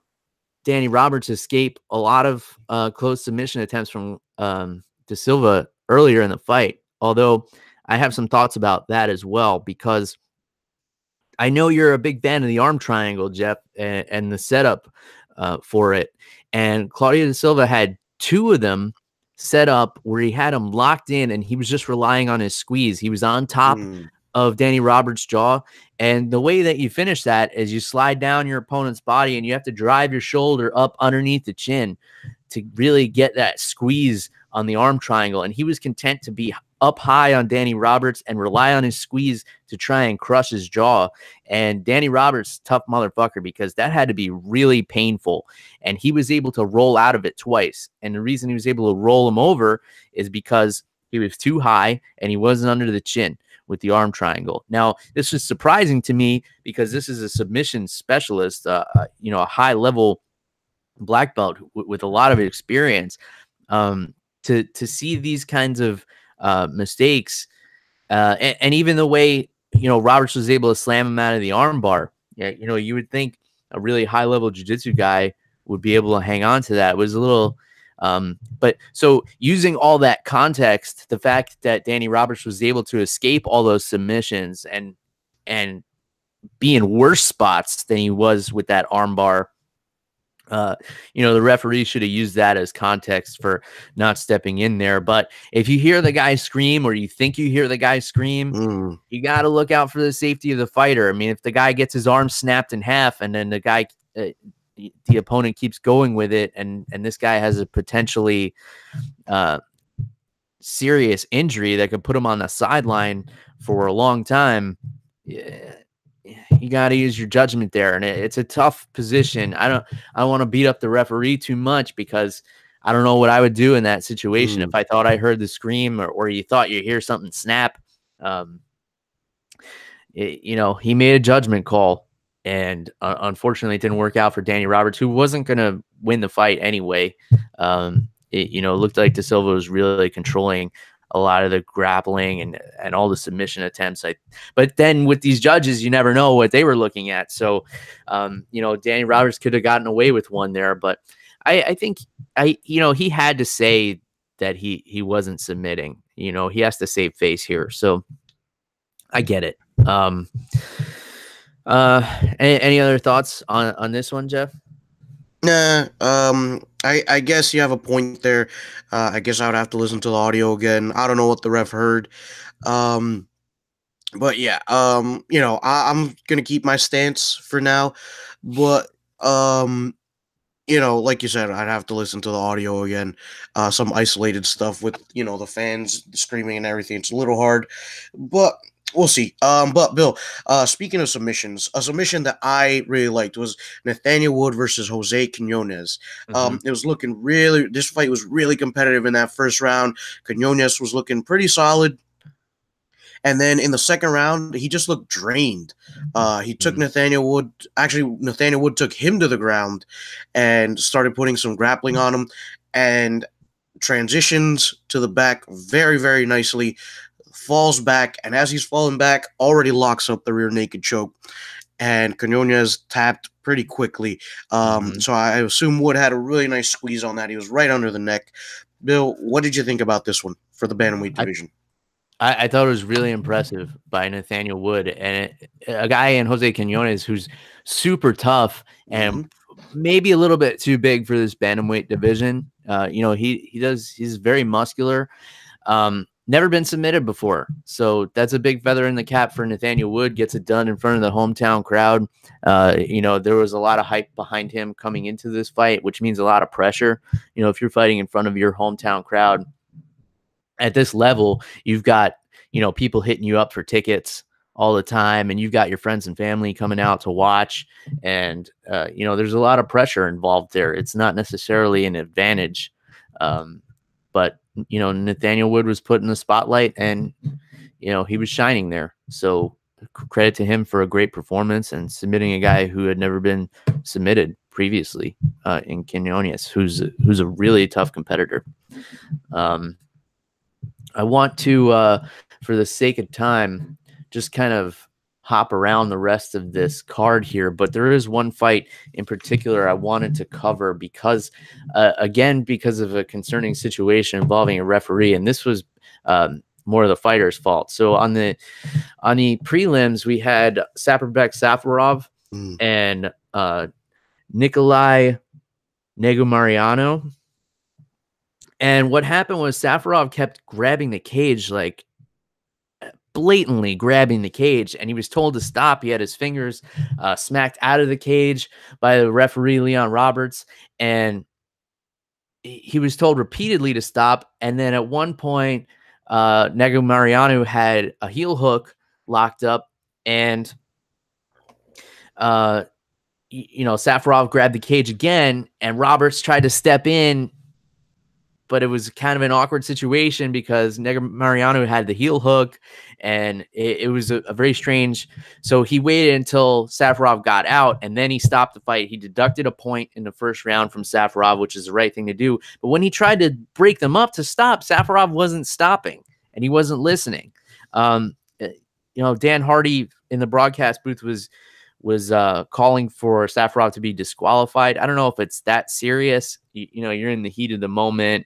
Danny Roberts escape a lot of close submission attempts from De Silva earlier in the fight. Although I have some thoughts about that as well, because I know you're a big fan of the arm triangle, Jeff, and the setup for it. And Claudio De Silva had two of them set up where he had him locked in and he was just relying on his squeeze. He was on top of Danny Roberts' jaw. And the way that you finish that is you slide down your opponent's body and you have to drive your shoulder up underneath the chin to really get that squeeze on the arm triangle. And he was content to be up high on Danny Roberts and rely on his squeeze to try and crush his jaw. And Danny Roberts, tough motherfucker, because that had to be really painful. And he was able to roll out of it twice. And the reason he was able to roll him over is because he was too high and he wasn't under the chin with the arm triangle. Now, this is surprising to me because this is a submission specialist, a high level black belt with a lot of experience. To see these kinds of mistakes, and even the way Roberts was able to slam him out of the arm bar. Yeah, you would think a really high level jiu-jitsu guy would be able to hang on to that. It was a little, but so using all that context, the fact that Danny Roberts was able to escape all those submissions and be in worse spots than he was with that arm bar. The referee should have used that as context for not stepping in there. But if you hear the guy scream or you think you hear the guy scream, you got to look out for the safety of the fighter. I mean, if the guy gets his arm snapped in half and then the opponent keeps going with it and this guy has a potentially serious injury that could put him on the sideline for a long time, you got to use your judgment there. And it's a tough position. I don't want to beat up the referee too much because I don't know what I would do in that situation. If I thought I heard the scream or you thought you hear something snap, he made a judgment call and unfortunately it didn't work out for Danny Roberts, who wasn't going to win the fight anyway. It looked like De Silva was really controlling a lot of the grappling and all the submission attempts. But then with these judges, you never know what they were looking at. So, Danny Roberts could have gotten away with one there, but I think he had to say that he wasn't submitting. He has to save face here. So I get it. Any other thoughts on this one, Jeff? Nah, I guess you have a point there. I guess I would have to listen to the audio again. I don't know what the ref heard. But yeah, I'm gonna keep my stance for now. But like you said, I'd have to listen to the audio again. Some isolated stuff with the fans screaming and everything. It's a little hard, but we'll see. But Bill, speaking of submissions, a submission that I really liked was Nathaniel Wood versus Jose Quinones. It was looking this fight was really competitive in that first round. Quinones was looking pretty solid. And then in the second round, he just looked drained. He took Nathaniel Wood. Actually, Nathaniel Wood took him to the ground and started putting some grappling on him and transitions to the back very, very nicely. Falls back, and as he's falling back, already locks up the rear naked choke. And Quinones tapped pretty quickly. So I assume Wood had a really nice squeeze on that. He was right under the neck. Bill, what did you think about this one for the bantamweight division? I thought it was really impressive by Nathaniel Wood, and a guy in Jose Quinones who's super tough and maybe a little bit too big for this bantamweight division. You know, he's very muscular. Never been submitted before. So that's a big feather in the cap for Nathaniel Wood. Gets it done in front of the hometown crowd. You know, there was a lot of hype behind him coming into this fight, which means a lot of pressure. You know, if you're fighting in front of your hometown crowd at this level, you've got, you know, people hitting you up for tickets all the time, and you've got your friends and family coming out to watch. And, you know, there's a lot of pressure involved there. It's not necessarily an advantage. But, you know, Nathaniel Wood was put in the spotlight, and, you know, he was shining there. So credit to him for a great performance and submitting a guy who had never been submitted previously in Quinones, who's a really tough competitor. I want to, for the sake of time, just kind of hop around the rest of this card here, but there is one fight in particular I wanted to cover because, again, because of a concerning situation involving a referee, and this was more of the fighter's fault. So on the prelims, we had Saparbek Safarov and Nikolai Negumariano. And what happened was Safarov kept grabbing the cage, like blatantly grabbing the cage, and he was told to stop. He had his fingers smacked out of the cage by the referee, Leon Roberts, and he was told repeatedly to stop. And then at one point, Negumariano had a heel hook locked up, and you know, Safarov grabbed the cage again, and Roberts tried to step in, but it was kind of an awkward situation because Negumariano had the heel hook, and it was a very strange. So he waited until Safarov got out, and then he stopped the fight. He deducted a point in the first round from Safarov, which is the right thing to do. But when he tried to break them up to stop, Safarov wasn't stopping, and he wasn't listening. You know, Dan Hardy in the broadcast booth was calling for Safarov to be disqualified. I don't know if it's that serious. You know, you're in the heat of the moment.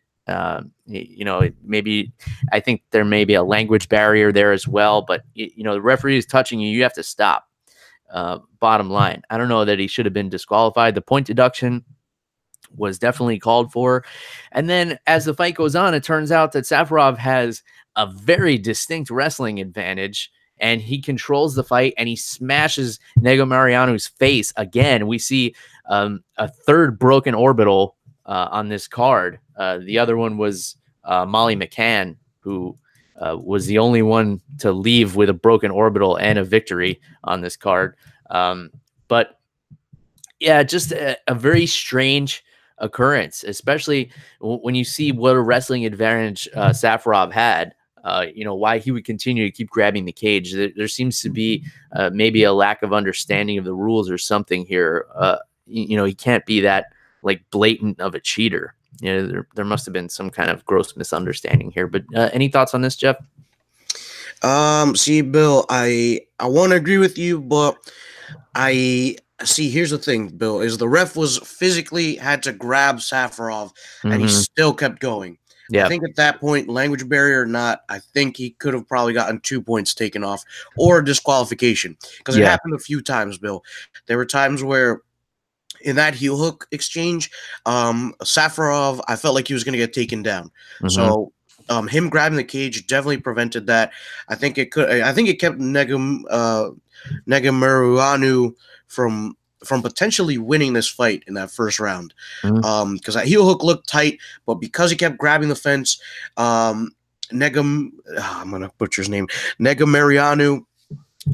You know, maybe I think there may be a language barrier there as well, but you know, the referee is touching you, you have to stop. Bottom line, I don't know that he should have been disqualified. The point deduction was definitely called for. And then as the fight goes on, it turns out that Safarov has a very distinct wrestling advantage, and he controls the fight, and he smashes Negumariano's face again. We see a third broken orbital on this card. The other one was Molly McCann, who was the only one to leave with a broken orbital and a victory on this card. But yeah, just a very strange occurrence, especially when you see what a wrestling advantage Safarov had. You know, why he would continue to keep grabbing the cage. There seems to be maybe a lack of understanding of the rules or something here. You know, he can't be that like blatant of a cheater. You know, there must have been some kind of gross misunderstanding here. But any thoughts on this, Jeff? See, Bill, I want to agree with you, but here's the thing, Bill, is the ref was physically had to grab Safarov, and he still kept going. Yeah. I think at that point, language barrier or not, I think he could have probably gotten 2 points taken off or disqualification, because it happened a few times, Bill. There were times where in that heel hook exchange, Safarov, I felt like he was going to get taken down. So him grabbing the cage definitely prevented that. I think it kept Negumariano from potentially winning this fight in that first round. Because that heel hook looked tight, but because he kept grabbing the fence, I'm going to butcher his name, Negumariano.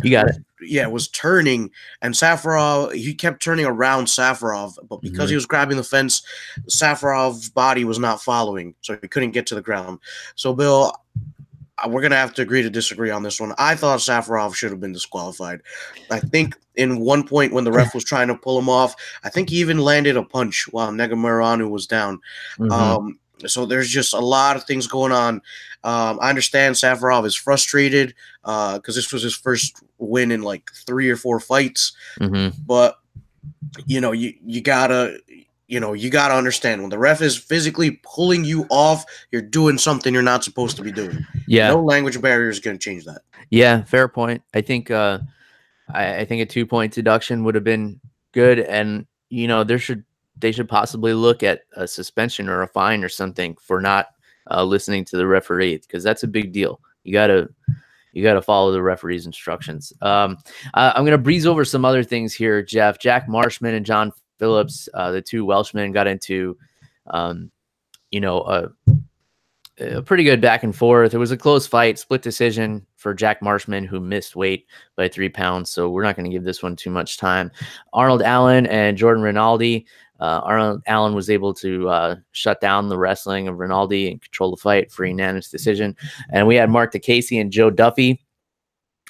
You got it. Yeah, was turning, and Safarov, he kept turning around Safarov, but because he was grabbing the fence, Safarov's body was not following, so he couldn't get to the ground. So, Bill, we're going to have to agree to disagree on this one. I thought Safarov should have been disqualified. I think in one point when the ref was trying to pull him off, I think he even landed a punch while Negumariano was down. So there's just a lot of things going on. I understand Safarov is frustrated because this was his first win in like 3 or 4 fights. But you know, you gotta understand when the ref is physically pulling you off, you're doing something you're not supposed to be doing. Yeah, no language barrier is going to change that. Yeah, fair point. I think I think a 2-point deduction would have been good, and they should possibly look at a suspension or a fine or something for not listening to the referee, because that's a big deal. You gotta follow the referee's instructions. I'm gonna breeze over some other things here, Jeff. Jack Marshman and John Phillips, the two Welshmen, got into a pretty good back and forth. It was a close fight, split decision for Jack Marshman, who missed weight by 3 pounds. So we're not going to give this one too much time. Arnold Allen and Jordan Rinaldi. Arnold Allen was able to shut down the wrestling of Rinaldi and control the fight for a unanimous decision. And we had Mark DeCasey and Joe Duffy.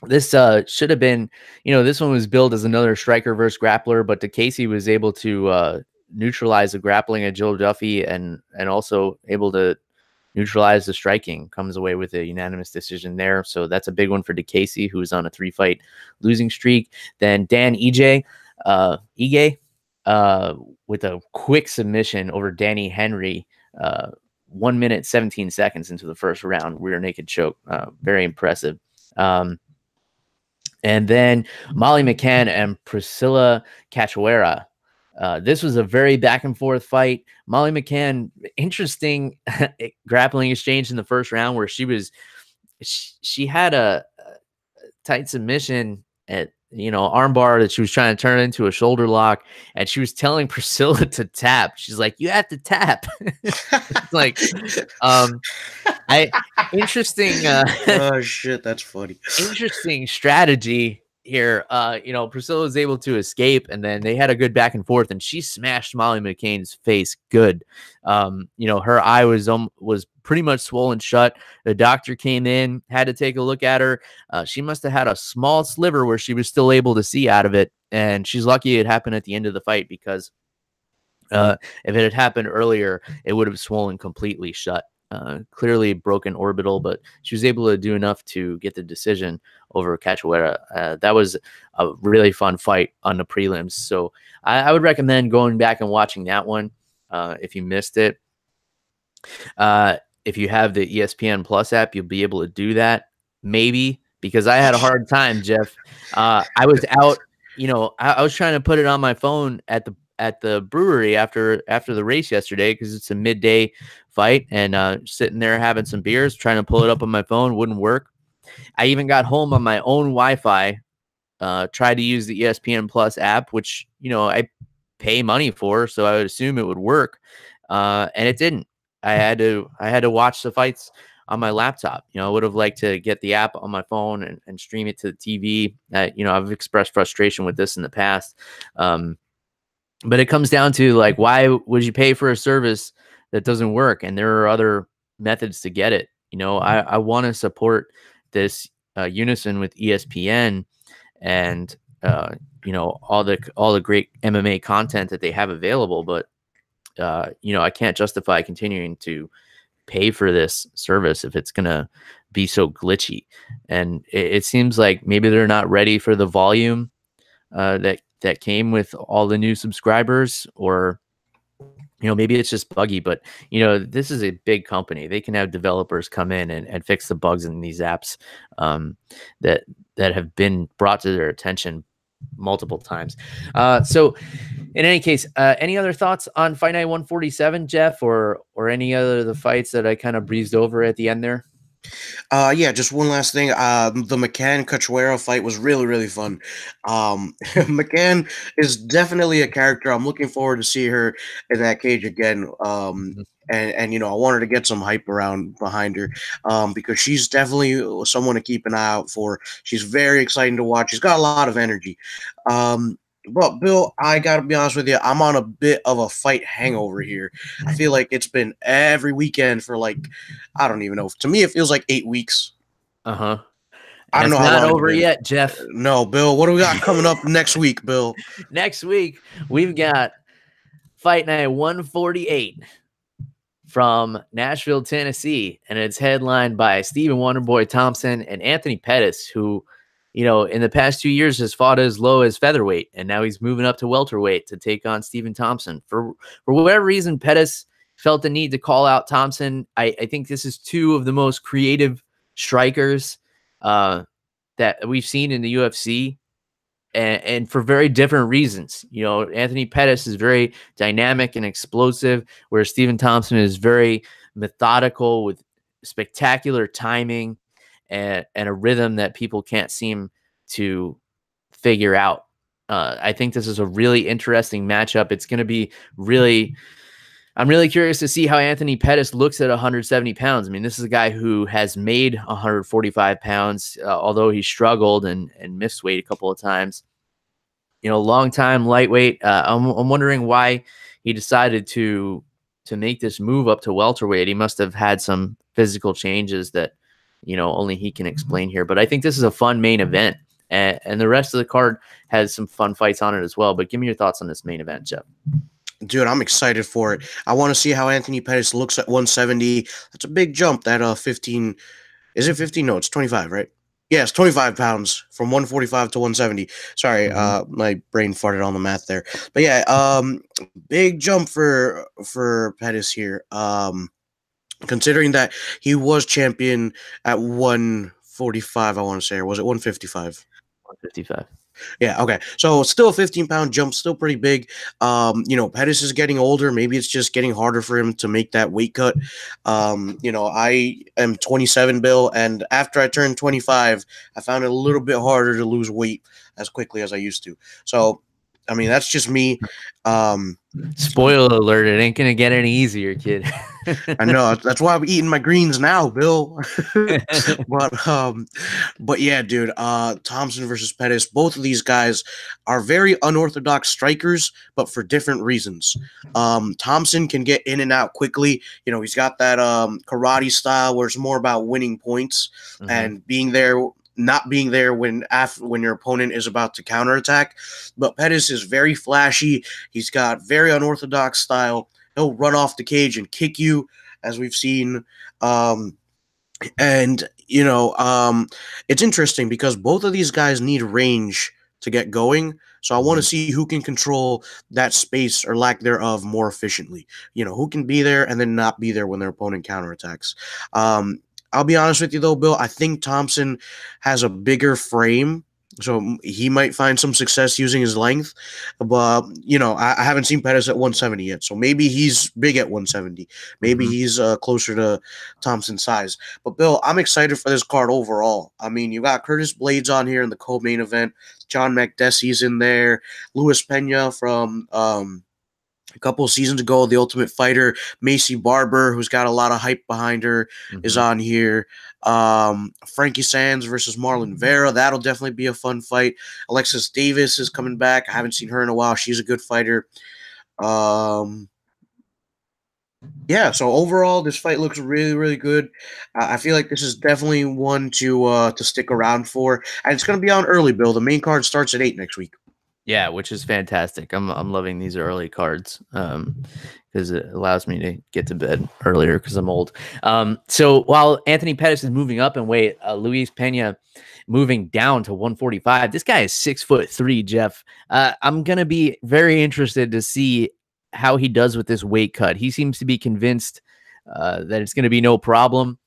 This should have been, this one was billed as another striker versus grappler, but DeCasey was able to neutralize the grappling of Joe Duffy and also able to neutralize the striking, comes away with a unanimous decision there. So that's a big one for DeCasey, who's on a 3-fight losing streak. Then Dan Ige with a quick submission over Danny Henry, 1 minute, 17 seconds into the first round, rear naked choke. Very impressive. And then Molly McCann and Priscilla Cachoeira. This was a very back and forth fight. Molly McCann, interesting grappling exchange in the first round where she had a tight submission at armbar that she was trying to turn into a shoulder lock, and she was telling Priscilla to tap. She's like, "You have to tap." It's like, interesting. Oh shit, that's funny. Interesting strategy here. Priscilla was able to escape, and then they had a good back and forth, and she smashed Molly McCain's face good. Her eye was pretty much swollen shut. The doctor came in, had to take a look at her. She must have had a small sliver where she was still able to see out of it, and she's lucky it happened at the end of the fight, because if it had happened earlier, it would have swollen completely shut. Clearly broken orbital, but she was able to do enough to get the decision over Cachoeira. That was a really fun fight on the prelims. So I would recommend going back and watching that one if you missed it. If you have the ESPN Plus app, you'll be able to do that, maybe, because I had a hard time, Jeff. I was out, I was trying to put it on my phone at the brewery after the race yesterday, because it's a midday fight, and sitting there having some beers, trying to pull it up on my phone, wouldn't work. I even got home on my own Wi-Fi, tried to use the ESPN Plus app, which I pay money for, so I would assume it would work, and it didn't. I had to watch the fights on my laptop. I would have liked to get the app on my phone and stream it to the TV. I've expressed frustration with this in the past. But it comes down to, like, why would you pay for a service that doesn't work? And there are other methods to get it. I want to support this unison with ESPN and all the great MMA content that they have available. But I can't justify continuing to pay for this service if it's gonna be so glitchy. And it seems like maybe they're not ready for the volume that came with all the new subscribers, or maybe it's just buggy. But this is a big company. They can have developers come in and fix the bugs in these apps that have been brought to their attention multiple times. So in any case, any other thoughts on Fight Night 147, Jeff, or any other of the fights that I kind of breezed over at the end there? Yeah, just one last thing. The McCann-Cachoeira fight was really, really fun. McCann is definitely a character. I'm looking forward to see her in that cage again. And I wanted to get some hype around behind her because she's definitely someone to keep an eye out for. She's very exciting to watch. She's got a lot of energy. But Bill, I gotta be honest with you, I'm on a bit of a fight hangover here. I feel like it's been every weekend for, like, I don't even know. To me, it feels like 8 weeks. I don't know how long. It's not over yet, Jeff. No, Bill. What do we got coming up next week, Bill? Next week we've got Fight Night 148 from Nashville, Tennessee, and it's headlined by Stephen Wonderboy Thompson and Anthony Pettis, who, in the past 2 years has fought as low as featherweight, and now he's moving up to welterweight to take on Stephen Thompson. For whatever reason, Pettis felt the need to call out Thompson. I think this is two of the most creative strikers that we've seen in the UFC. and for very different reasons. You know, Anthony Pettis is very dynamic and explosive, whereas Stephen Thompson is very methodical with spectacular timing and a rhythm that people can't seem to figure out. I think this is a really interesting matchup. It's going to be really, I'm really curious to see how Anthony Pettis looks at 170 pounds. I mean, this is a guy who has made 145 pounds, although he struggled and missed weight a couple of times. You know, long time lightweight. I'm wondering why he decided to make this move up to welterweight. He must have had some physical changes that, you know, only he can explain here. But I think this is a fun main event, and the rest of the card has some fun fights on it as well. But give me your thoughts on this main event, Jeff. Dude, I'm excited for it. I want to see how Anthony Pettis looks at 170. That's a big jump. That 15, is it 15? No, it's 25, right? Yes, 25 pounds from 145 to 170. Sorry, my brain farted on the math there. But yeah, big jump for Pettis here. Considering that he was champion at 145, I want to say, or was it 155? 155. Yeah, okay. So still a 15-pound jump, still pretty big. You know, Pettis is getting older. Maybe it's just getting harder for him to make that weight cut. You know, I am 27, Bill, and after I turned 25, I found it a little bit harder to lose weight as quickly as I used to. So, I mean, that's just me. Spoiler alert, it ain't gonna get any easier, kid. I know, that's why I'm eating my greens now, Bill. but yeah, dude, Thompson versus Pettis, both of these guys are very unorthodox strikers, but for different reasons. Thompson can get in and out quickly. You know, he's got that karate style where it's more about winning points and being there, not being there when your opponent is about to counterattack. But Pettis is very flashy. He's got very unorthodox style. He'll run off the cage and kick you, as we've seen. And, you know, it's interesting because both of these guys need range to get going. So I want to see who can control that space or lack thereof more efficiently. You know, who can be there and then not be there when their opponent counterattacks. I'll be honest with you, though, Bill. I think Thompson has a bigger frame, so he might find some success using his length. But, you know, I haven't seen Pettis at 170 yet, so maybe he's big at 170. Maybe he's closer to Thompson's size. But, Bill, I'm excited for this card overall. I mean, you got Curtis Blades on here in the co-main event. John Makdessi's in there. Luis Pena from a couple of seasons ago, The Ultimate Fighter. Macy Barber, who's got a lot of hype behind her, is on here. Frankie Sands versus Marlon Vera. That'll definitely be a fun fight. Alexis Davis is coming back. I haven't seen her in a while. She's a good fighter. Yeah, so overall, this fight looks really, really good. I feel like this is definitely one to stick around for. And it's going to be on early, Bill. The main card starts at 8 next week. Yeah, which is fantastic. I'm loving these early cards because it allows me to get to bed earlier because I'm old. So while Anthony Pettis is moving up in weight, Luis Pena moving down to 145. This guy is 6'3", Jeff. I'm gonna be very interested to see how he does with this weight cut. He seems to be convinced that it's gonna be no problem.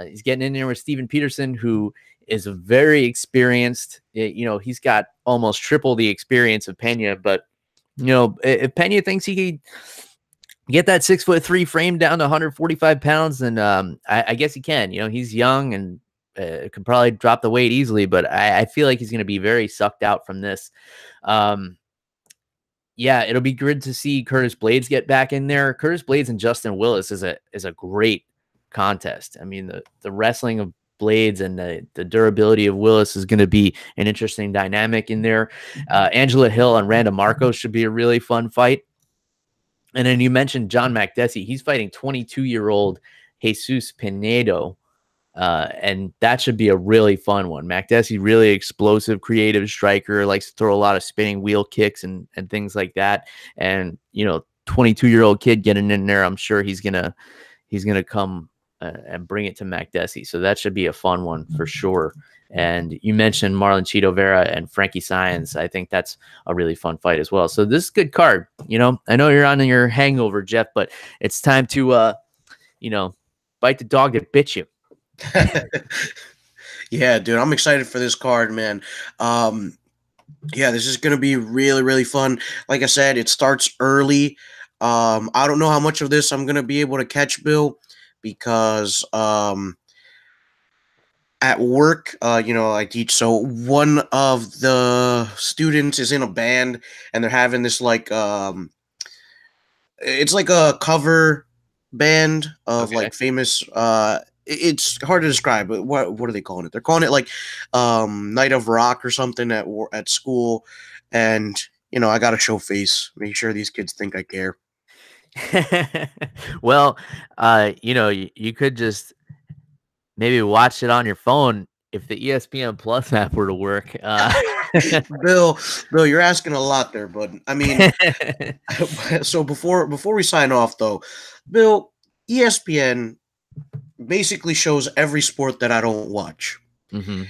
He's getting in there with Steven Peterson, who is very experienced. You know, he's got almost triple the experience of Pena, but you know, if Pena thinks he can get that 6'3" frame down to 145 pounds, then I guess he can. You know, he's young and could probably drop the weight easily, but I feel like he's going to be very sucked out from this. Yeah, it'll be good to see Curtis Blades get back in there. Curtis Blades and Justin Willis is a great contest. I mean, the wrestling of Blades and the durability of Willis is going to be an interesting dynamic in there. Angela Hill and Randa Marcos should be a really fun fight. And then you mentioned John Makdessi. He's fighting 22-year-old Jesus Pinedo. And that should be a really fun one. Makdessi, really explosive, creative striker, likes to throw a lot of spinning wheel kicks and things like that. And, you know, 22-year-old kid getting in there, I'm sure he's gonna come and bring it to Makdessi. So that should be a fun one for sure. And you mentioned Marlon Chito Vera and Frankie Sands. I think that's a really fun fight as well. So this is a good card. You know, I know you're on your hangover, Jeff, but it's time to, you know, bite the dog that bit you. Yeah, dude, I'm excited for this card, man. Yeah, this is going to be really, really fun. Like I said, it starts early. I don't know how much of this I'm going to be able to catch, Bill, because at work, I teach. So one of the students is in a band, and they're having this it's like a cover band of Okay. like famous. It's hard to describe, but what are they calling it? They're calling it like Night of Rock or something at school, and I got to show face, make sure these kids think I care. Well, you could just maybe watch it on your phone if the ESPN Plus app were to work. Bill, Bill, you're asking a lot there, bud. I mean, so before we sign off, though, Bill, ESPN basically shows every sport that I don't watch. Mhm,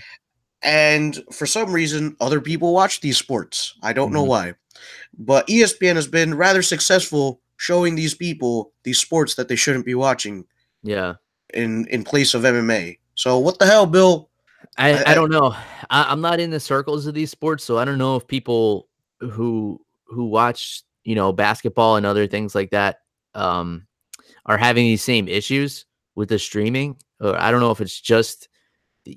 And for some reason, other people watch these sports. I don't know mhm. why. But ESPN has been rather successful showing these people these sports that they shouldn't be watching Yeah. in place of MMA. So what the hell, Bill? I I don't know. I'm not in the circles of these sports, so I don't know if people who watch, basketball and other things like that, um, are having these same issues with the streaming. Or I don't know if it's just, the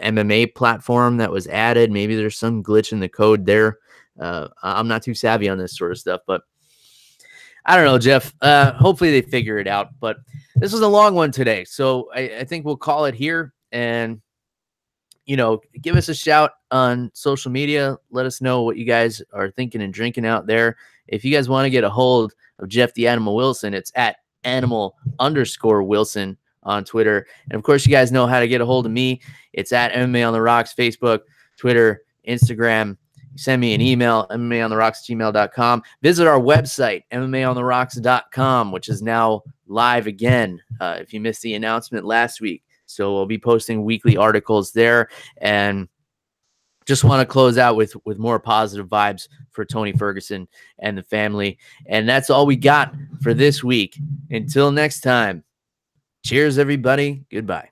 MMA platform that was added. Maybe there's some glitch in the code there. I'm not too savvy on this sort of stuff, but I don't know, Jeff. Hopefully they figure it out. But this was a long one today, so I think we'll call it here. And give us a shout on social media. Let us know what you guys are thinking and drinking out there. If you guys want to get a hold of Jeff the Animal Wilson, it's at animal_Wilson on Twitter. And of course, you guys know how to get a hold of me. It's at MMA on the Rocks, Facebook, Twitter, Instagram. Send me an email, MMAonTheRocks@gmail.com. Visit our website, MMAonTheRocks.com, which is now live again. If you missed the announcement last week. So we'll be posting weekly articles there, and just want to close out with more positive vibes for Tony Ferguson and the family. And that's all we got for this week. Until next time, cheers, everybody. Goodbye.